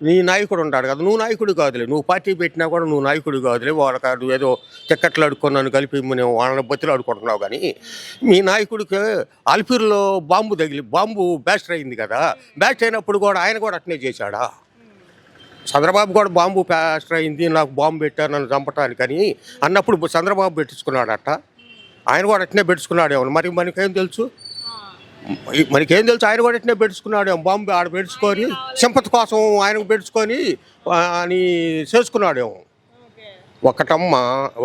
నీ నాయకుడు ఉంటాడు కదా, నువ్వు నాయకుడు కాదులే, నువ్వు పార్టీ పెట్టినా కూడా నువ్వు నాయకుడు కాదులే, వాళ్ళకి నువ్వు ఏదో టిక్కెట్లు అడుక్కున్నాను కలిపి నువ్వు వాళ్ళని బతులు అడుకుంటున్నావు. కానీ మీ నాయకుడికి అల్పూరులో బాంబు బ్యాస్ట్ అయింది కదా, బ్యాస్ట్ అయినప్పుడు కూడా ఆయన కూడా అట్నే చేశాడా? చంద్రబాబు కూడా బాంబు బ్యాస్ట్ అయింది, నాకు బాంబు పెట్టారు నన్ను చంపటానికి అని అన్నప్పుడు చంద్రబాబు పెట్టించుకున్నాడట, ఆయన కూడా అట్నే పెట్టుకున్నాడేమో. మరి మనకేం తెలుసు, ఆయన కూడా ఎట్నే పెట్టుకున్నాడు బాంబు ఆడ పెట్టుకొని సింపతి కోసం ఆయనకు పెట్టుకొని అని చేసుకున్నాడేమో.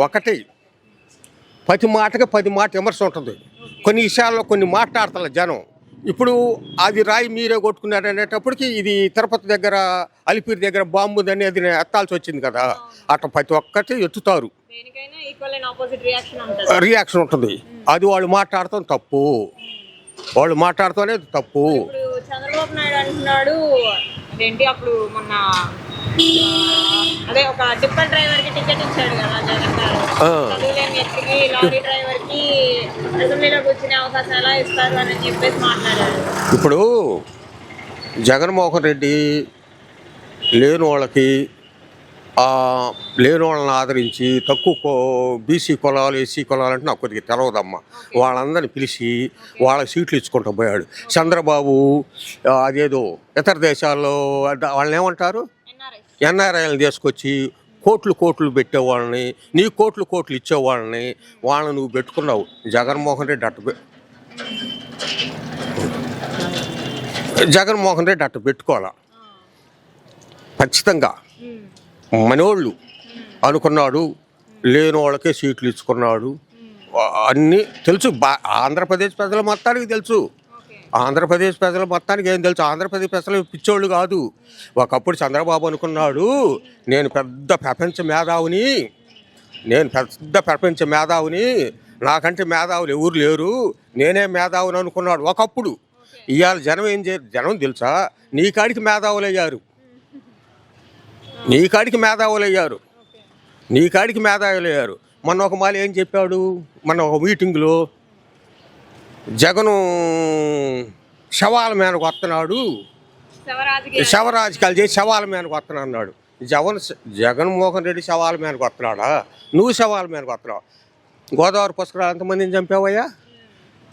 ఒకటి ప్రతి మాటకి 10 మాట విమర్శ ఉంటుంది. కొన్ని విషయాల్లో కొన్ని మాట్లాడతారు జనం. ఇప్పుడు అది రాయి మీరే కొట్టుకున్నారు అనేటప్పటికి ఇది తిరుపతి దగ్గర అలిపిరి దగ్గర బాంబు అని అది ఎత్తాల్సి వచ్చింది కదా, అట్లా ప్రతి ఒక్కటి ఎత్తుతారు, రియాక్షన్ ఉంటుంది. అది వాళ్ళు మాట్లాడతాం తప్పు, వాళ్ళు మాట్లాడుతూనే తప్పు. చంద్రబాబు నాయుడు అంటున్నాడు అదేంటి, అప్పుడు మొన్న అదే ఒక టిప్పర్ డ్రైవర్ కి టికెట్ ఇచ్చాడు కదా జగన్ గారు, చదువులేని వ్యక్తికి లారీ డ్రైవర్ కి అసెంబ్లీలో కూర్చునే అవకాశం ఎలా ఇస్తారు అని చెప్పేసి మాట్లాడారు. ఇప్పుడు జగన్మోహన్ రెడ్డి లేని వాళ్ళని ఆదరించి తక్కువ బీసీ కులాలు ఎస్సీ కులాలు అంటే నాకు కొద్దిగా తెలవదమ్మా, వాళ్ళందరినీ పిలిచి వాళ్ళకి సీట్లు ఇచ్చుకుంటూ పోయాడు. చంద్రబాబు అదేదో ఇతర దేశాల్లో వాళ్ళని ఏమంటారు ఎన్ఆర్ఐలను తీసుకొచ్చి కోట్లు పెట్టేవాళ్ళని, నీ కోట్లు ఇచ్చేవాళ్ళని వాళ్ళని నువ్వు పెట్టుకున్నావు. జగన్మోహన్ రెడ్డి అట్ట పెట్టుకోవాలా ఖచ్చితంగా. మనోళ్ళు అనుకున్నాడు, లేని వాళ్ళకే సీట్లు ఇచ్చుకున్నాడు, అన్నీ తెలుసు. ఆంధ్రప్రదేశ్ ప్రజల మొత్తానికి తెలుసు, ఆంధ్రప్రదేశ్ ప్రజల మొత్తానికి ఏం తెలుసు. ఆంధ్రప్రదేశ్ ప్రజలు పిచ్చోళ్ళు కాదు. ఒకప్పుడు చంద్రబాబు అనుకున్నాడు నేను పెద్ద ప్రపంచ మేధావిని, నాకంటే మేధావులు ఎవరు లేరు, నేనే మేధావుని అనుకున్నాడు ఒకప్పుడు. ఇవాళ జనం ఏం చేయరు, జనం తెలుసా నీ కాడికి మేధావులు అయ్యారు. మొన్న ఒక మాలి ఏం చెప్పాడు, మొన్న ఒక మీటింగ్లో జగను శవాల మీదకు వస్తున్నాడు, శవరాజకీయాలు చేసి శవాల మీదకు వస్తున్నాడు అన్నాడు. జగన్మోహన్ రెడ్డి శవాల మీదకు వస్తున్నాడా? నువ్వు శవాల మీదకు వస్తున్నావు. గోదావరి పుష్కరాలు ఎంతమందిని చంపావయ్యా?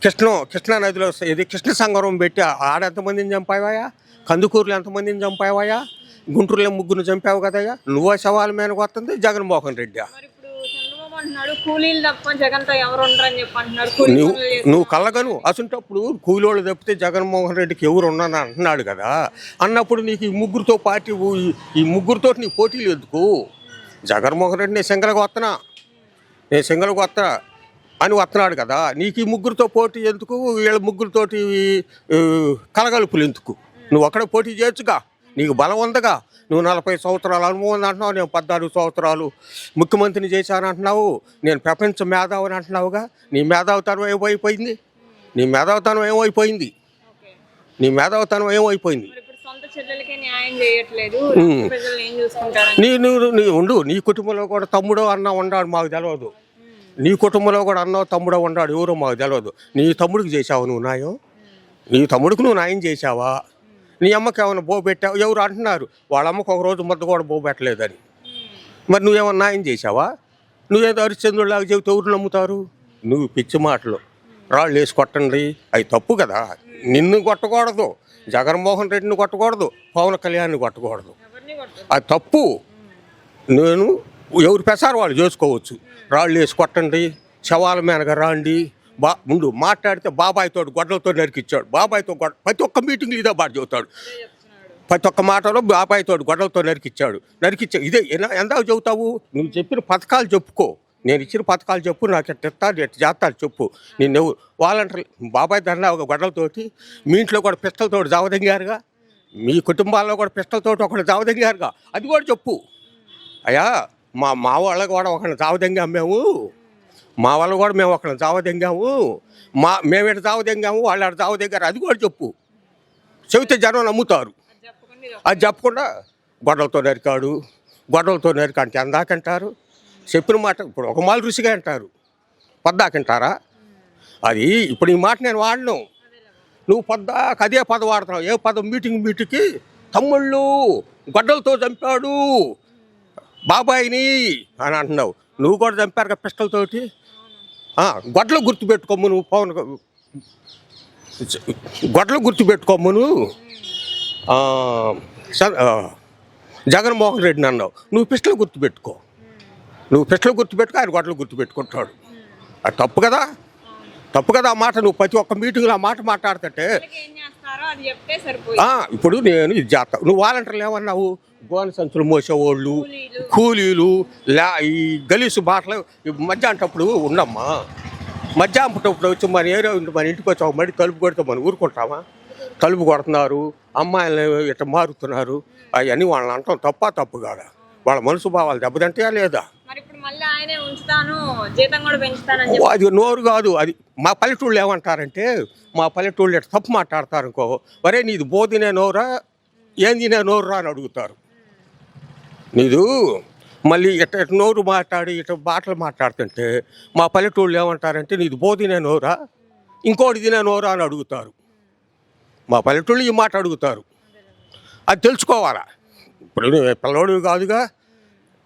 కృష్ణా నదిలో ఇది కృష్ణ సంగరం పెట్టి ఆడ ఎంతమందిని చంపావయ్యా? కందుకూరులో ఎంతమందిని చంపావయ్యా? గుంటూరులో 3 చంపావు కదయ్యా. నువ్వు శవాల మీదకు వస్తుంది జగన్మోహన్ రెడ్డి. నువ్వు కళ్ళగను అసంటప్పుడు కూలోళ్ళు తప్పితే జగన్మోహన్ రెడ్డికి ఎవరు ఉన్నాను అంటున్నాడు కదా. అన్నప్పుడు నీకు ఈ ముగ్గురితో నీకు పోటీలు ఎందుకు? జగన్మోహన్ రెడ్డి నేను సింగల్గా వస్తున్నా అని వస్తున్నాడు కదా, నీకు ఈ ముగ్గురితో పోటీ ఎందుకు? వీళ్ళ ముగ్గురితోటి కలగలుపులు ఎందుకు? నువ్వు అక్కడ పోటీ చేయొచ్చుగా, నీకు బలం ఉందగా. నువ్వు 40 సంవత్సరాల అనుభవం అంటున్నావు, నేను 14 సంవత్సరాలు ముఖ్యమంత్రిని చేశాను అంటున్నావు, నేను ప్రపంచ మేధావిని అంటున్నావుగా. నీ మేధావితనం ఏమైపోయింది? నీ కుటుంబంలో కూడా తమ్ముడో అన్న ఉన్నాడు మాకు తెలియదు, నీ కుటుంబంలో కూడా అన్నో తమ్ముడో ఉన్నాడు ఎవరో మాకు తెలియదు. నీ తమ్ముడికి చేసావు నువ్వు న్యాయం? నీ తమ్ముడికి నువ్వు న్యాయం చేసావా? నీ అమ్మకి ఏమైనా బో పెట్టావు? ఎవరు అంటున్నారు వాళ్ళ అమ్మకు ఒక రోజు ముద్ద కూడా బో పెట్టలేదని. మరి నువ్వేమన్నా న్యాయం చేసావా? నువ్వేదో హరిశ్చంద్రుడిలాగా చెబితే ఎవరు నమ్ముతారు? నువ్వు పిచ్చి మాటలు, రాళ్ళు వేసి కొట్టండి, అవి తప్పు కదా. నిన్ను కొట్టకూడదు, జగన్మోహన్ రెడ్డిని కొట్టకూడదు, పవన్ కళ్యాణ్ని కొట్టకూడదు, అది తప్పు. నేను ఎవరు పెసారు వాళ్ళు చేసుకోవచ్చు. రాళ్ళు వేసి కొట్టండి, శవాల మీదగా రాండి, ముందు మాట్లాడితే బాబాయ్తో గొడ్డలతో నరికిచ్చాడు. ప్రతి ఒక్క మీటింగ్లు ఇదే బాగా చెబుతాడు, ప్రతి ఒక్క మాటలో బాబాయ్తో గొడ్డలతో నరికిచ్చాడు. ఇదే ఎంత చెబుతావు? నువ్వు చెప్పిన పథకాలు చెప్పుకో, నేను ఇచ్చిన పథకాలు చెప్పు, నాకు ఎట్ట చేస్తాను చెప్పు. నేను వాలంటీర్ బాబాయ్ దండ ఒక గొడ్డలతోటి, మీ ఇంట్లో కూడా పిస్టల్తోటి జావదంగారుగా, మీ కుటుంబాల్లో కూడా పిస్టల్తోటి ఒకటి జావదంగారుగా, అది కూడా చెప్పు. అయ్యా మా వాళ్ళకి కూడా ఒకరిని జావదంగా అమ్మాము, మా వాళ్ళు కూడా మేము ఒకరిని జావదెంగాము, మేమేట జావదెంగాము, వాళ్ళు ఆడ జావదెంగారు, అది కూడా చెప్పు. చెబితే జనం నమ్ముతారు. అది చెప్పకుండా గొడవలతో నరికా అంటే ఎందాకంటారు? చెప్పిన మాట ఇప్పుడు ఒక మాలు రుచిగా అంటారు, పద్దాకంటారా? అది ఇప్పుడు ఈ మాట నేను వాడను, నువ్వు పద్దాక అదే పదం వాడుతున్నావు. ఏ పదం? మీటింగ్కి తమ్ముళ్ళు గొడ్డలతో చంపాడు బాబాయిని అని అంటున్నావు. నువ్వు కూడా చంపారు కదా పిస్టల్తోటి. గొడ్డలు గుర్తుపెట్టుకోము నువ్వు గొడ్డలు గుర్తుపెట్టుకోము జగన్మోహన్ రెడ్డిని అన్నావు. నువ్వు పిస్టల్ గుర్తుపెట్టుకో. ఆయన గొడ్డలు గుర్తుపెట్టుకుంటాడు. అది తప్పు కదా ఆ మాట. నువ్వు ప్రతి ఒక్క మీటింగ్లో ఆ మాట మాట్లాడుతుంటే ఇప్పుడు నేను ఇది చేస్తాను. నువ్వు వాలంటీర్లు ఏమన్నావు? గోన సంచులు మోసేవాళ్ళు, కూలీలు, ఈ గలీసు బాటలు మధ్యాహ్నప్పుడు ఉండమ్మా. మధ్యాహ్నప్పుడు వచ్చి మన ఏరియా మన ఇంటికి వచ్చావు, మళ్ళీ తలుపు కొడితే మనం ఊరుకుంటామా? తలుపు కొడుతున్నారు, అమ్మాయిలు ఇట్లా మారుతున్నారు, అవన్నీ వాళ్ళని అంటాం తప్పు కాదా? వాళ్ళ మనసు భావాలు దెబ్బతింటాయా లేదా? అది నోరు కాదు. అది మా పల్లెటూళ్ళు ఏమంటారంటే, మా పల్లెటూళ్ళు ఇట్లా తప్పు మాట్లాడతారు అనుకో, వరే నీది బోధినే నోరా ఏంది నే నోరురా అని అడుగుతారు. నీదు మళ్ళీ ఇట్ట నోరు మాట్లాడి ఇట్లా బాటలు మాట్లాడుతుంటే మా పల్లెటూళ్ళు ఏమంటారంటే, నీది బోధినే నోరా ఇంకోటి తినే నోరా అని అడుగుతారు. మా పల్లెటూళ్ళు ఈ మాట అడుగుతారు. అది తెలుసుకోవాలా. ఇప్పుడు నువ్వు పిల్లోడివి కాదుగా,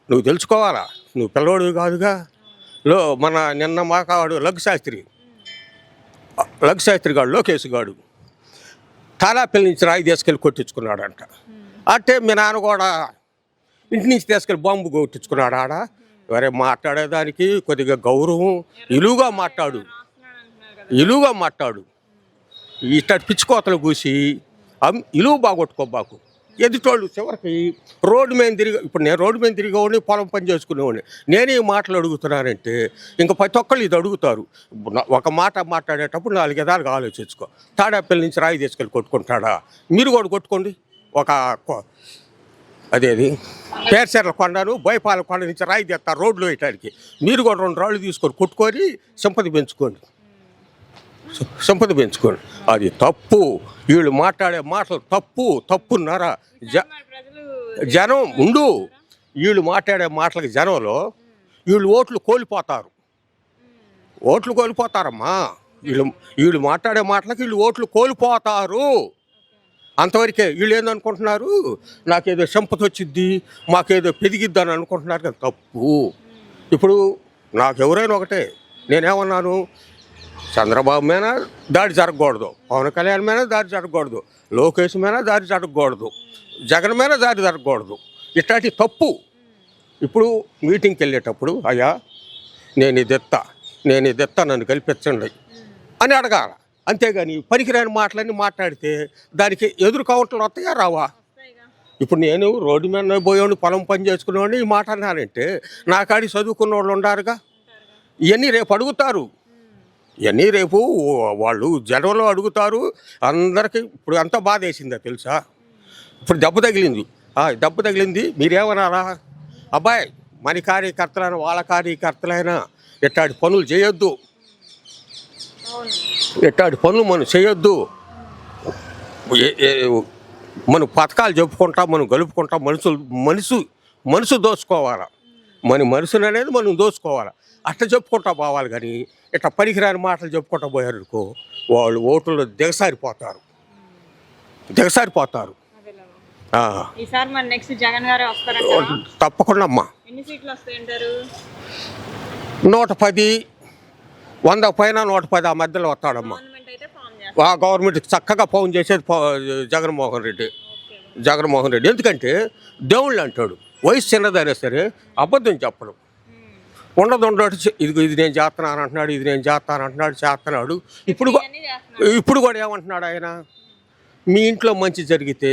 నువ్వు తెలుసుకోవాలా. నువ్వు పిల్లోడివి కాదుగా. మన నిన్న మాకాడు లఘు శాస్త్రి గాడు, లోకేష్ గాడు తాలాపల్లి నుంచి రాయి తీసుకెళ్ళి కొట్టించుకున్నాడంట. అంటే మీ నాన్న కూడా ఇంటి నుంచి తీసుకెళ్ళి బాంబు కొట్టించుకున్నాడు. వరే మాట్లాడేదానికి కొద్దిగా గౌరవం, ఇలువుగా మాట్లాడు. ఇట్లా పిచ్చుకోతలు కూసి ఇలువు బాగొట్టుకోబాకు. ఎదుటోళ్ళు చివరికి రోడ్డు మీద ఇప్పుడు నేను రోడ్డు మీద తిరిగేవాడిని, పొలం పని చేసుకునేవాడిని. నేనే మాటలు అడుగుతున్నానంటే ఇంకా ప్రతి ఒక్కళ్ళు ఇది అడుగుతారు. ఒక మాట మాట్లాడేటప్పుడు 4 విధాలుగా ఆలోచించుకో. తాడేపల్లి నుంచి రాయి తీసుకెళ్ళి కొట్టుకుంటాడా? మీరు కూడా కొట్టుకోండి. అదేది పేర్చెర్ల కొండను బోయపాల కొండ నుంచి రాయి తెస్తారు రోడ్లు వేయటానికి. మీరు కూడా 2 రాళ్ళు తీసుకొని కొట్టుకొని సంపద పెంచుకోండి. అది తప్పు. వీళ్ళు మాట్లాడే మాటలు తప్పున్నారా? జనం ఉండు. వీళ్ళు మాట్లాడే మాటలకి జనంలో వీళ్ళు ఓట్లు కోల్పోతారమ్మా. వీళ్ళు మాట్లాడే మాటలకి వీళ్ళు ఓట్లు కోల్పోతారు. అంతవరకే. వీళ్ళు ఏందనుకుంటున్నారు, నాకేదో సంపద వచ్చిద్ది, మాకేదో పెరిగిద్ది అని అనుకుంటున్నారు కదా. తప్పు. ఇప్పుడు నాకు ఎవరైనా ఒకటే, నేనేమన్నాను, చంద్రబాబు మీద దాడి జరగకూడదు, పవన్ కళ్యాణ్ మీద దాడి జరగకూడదు, లోకేష్ మీద దాడి జరగకూడదు, జగన్ మీద దాడి జరగకూడదు. ఇట్లాంటి తప్పు. ఇప్పుడు మీటింగ్కి వెళ్ళేటప్పుడు అయ్యా నేను ఇది ఎత్తా నన్ను కల్పించండి అని అడగాల. అంతేగాని పనికిరాని మాటలన్నీ మాట్లాడితే దానికి ఎదురు కౌంటర్లు వస్తాయా రావా? ఇప్పుడు నేను రోడ్డు మీద పోయేవాడిని, పొలం పని చేసుకునేవాడిని ఈ మాట అన్నానంటే నా కాడి చదువుకున్న వాళ్ళు ఉండారుగా. ఇవన్నీ రేపు అడుగుతారు. వాళ్ళు జనంలో అడుగుతారు అందరికీ. ఇప్పుడు అంత బాధ వేసిందా తెలుసా? ఇప్పుడు దెబ్బ తగిలింది. మీరేమన్నారా? అబ్బాయి మన కార్యకర్తలైనా వాళ్ళ కార్యకర్తలైనా ఎట్టాడి పనులు చేయొద్దు, మనం చేయొద్దు. మనం పథకాలు చెప్పుకుంటా, మనం గలుపుకుంటా, మనసు దోచుకోవాలా. మన మనసును అనేది మనం దోచుకోవాలి. అట్లా చెప్పుకుంటా పోవాలి. కానీ ఇట్లా పనికిరాని మాటలు చెప్పుకుంటా పోయారు అనుకో, వాళ్ళు ఓట్లు దిగసారిపోతారు. తప్పకుండా అమ్మా. 110, 100 పైన 110 ఆ మధ్యలో వస్తాడమ్మా. గవర్నమెంట్ చక్కగా ఫోన్ చేసేది జగన్మోహన్ రెడ్డి. ఎందుకంటే దేవుళ్ళు అంటాడు, వయసు చిన్నదైనా సరే అబద్ధం చెప్పడం ఉండదు. ఇది నేను చేస్తున్నాను అంటున్నాడు, చేస్తున్నాడు. ఇప్పుడు కూడా ఏమంటున్నాడు ఆయన, మీ ఇంట్లో మంచి జరిగితే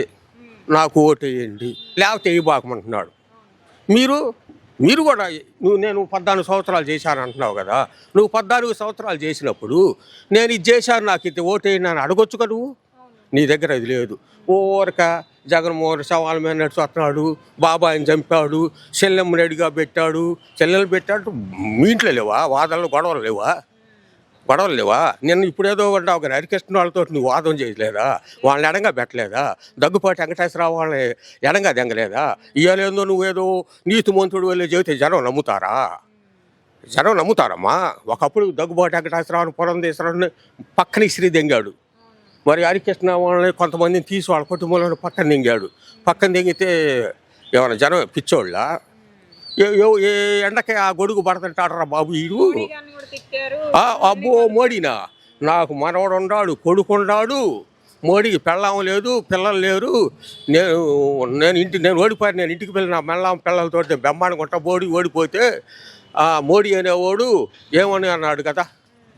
నాకు ఓటు వేయండి, లేకపోతే వేయబాకమంటున్నాడు. మీరు కూడా నేను 14 సంవత్సరాలు చేశాను అంటున్నావు కదా. నువ్వు 14 సంవత్సరాలు చేసినప్పుడు నేను ఇది చేశాను, నాకు ఇది ఓటు వేయండి అని అడగొచ్చు కదా. నువ్వు నీ దగ్గర అది లేదు. ఓరక జగన్మోహన్ శవాల మీద నడుచుతున్నాడు, బాబాయిని చంపాడు, చెల్లెమ్మ రెడ్డిగా పెట్టాడు. మీ ఇంట్లో లేవా వాదనలు, గొడవలు లేవా? నిన్న ఇప్పుడేదో ఉన్నావు కానీ హరికృష్ణ వాళ్ళతో నువ్వు వాదం చేయలేదా? వాళ్ళని ఎడంగా పెట్టలేదా? దగ్గుపాటి వెంకటేశ్వరరావు వాళ్ళని ఎడంగా దెంగలేదా? ఇయ్యలేదో నువ్వేదో నీతిమంతుడు వెళ్ళి చెబితే జనం నమ్ముతారమ్మా. ఒకప్పుడు దగ్గుబాటి వెంకటేశ్వరరావుని పురంధేశ్వరావుని పక్కన ఇసిరి దెంగాడు. మరి హరికృష్ణ వాళ్ళని కొంతమందిని తీసి వాళ్ళ కుటుంబంలో పక్కన దింగాడు. పక్కన దిగితే ఏమైనా జనం పిచ్చోళ్ళ ఏ ఎండకి ఆ గొడుగు పడుతుంటాడరా బాబు వీడు. మోడీ గారిని కూడా తిట్టారు. అబ్బో మోడీనా, నాకు మనవడు ఉన్నాడు, కొడుకు ఉన్నాడు, మోడీకి పెళ్ళాం లేదు, పిల్లలు లేరు, నేను ఓడిపోయాను, నేను ఇంటికి వెళ్ళి నా పిల్లలతో బెమ్మానుకుంటా ఓడిపోతే మోడీ అనేవాడు ఏమని అన్నాడు కదా,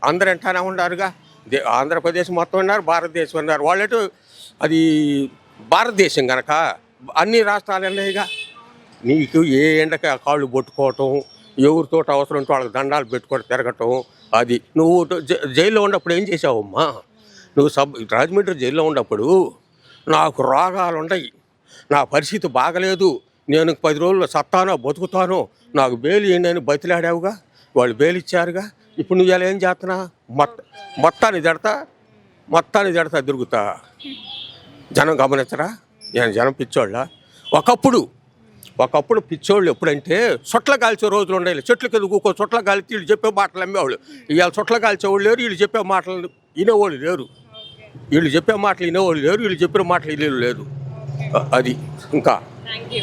అందరు ఎంటానే ఉన్నారుగా, ఆంధ్రప్రదేశ్ మొత్తం ఉన్నారు, భారతదేశం ఉన్నారు. వాళ్ళటు అది భారతదేశం కనుక అన్ని రాష్ట్రాలు ఉన్నాయిగా. నీకు ఏ ఎండక కాళ్ళు పట్టుకోవటం, ఎవరితో అవసరం ఉంటే వాళ్ళకి దండాలు పెట్టుకొని తిరగటం, అది నువ్వు జైల్లో ఉన్నప్పుడు ఏం చేసావమ్మా? నువ్వు రాజమండ్రి జైల్లో ఉన్నప్పుడు నాకు రోగాలు ఉన్నాయి, నా పరిస్థితి బాగలేదు, నేను 10 రోజుల్లో సత్తానో బతుకుతానో, నాకు బెయిల్ ఇవ్వండి అని బతిలాడావుగా, వాళ్ళు బెయిల్ ఇచ్చారుగా. ఇప్పుడు నువ్వు ఇలా ఏం చేస్తున్నా? మొత్తాన్ని జడతా తిరుగుతా. జనం గమనించరా? నేను జనం పిచ్చోళ్ళ. ఒకప్పుడు పిచ్చోళ్ళు ఎప్పుడంటే సొట్ల కాల్చే రోజులు ఉండేవి. చెట్ల కింద కూకో సొట్ల కాల్చి వీళ్ళు చెప్పే మాటలు అమ్మేవాళ్ళు. ఇవాళ సొట్ల కాల్చేవాళ్ళు లేరు, వీళ్ళు చెప్పే మాటలు వినేవాళ్ళు లేరు. వీళ్ళు చెప్పే మాటలు వినేవాళ్ళు లేరు, వీళ్ళు చెప్పిన మాటలు వినేవాళ్ళు లేదు. అది ఇంకా థ్యాంక్ యూ.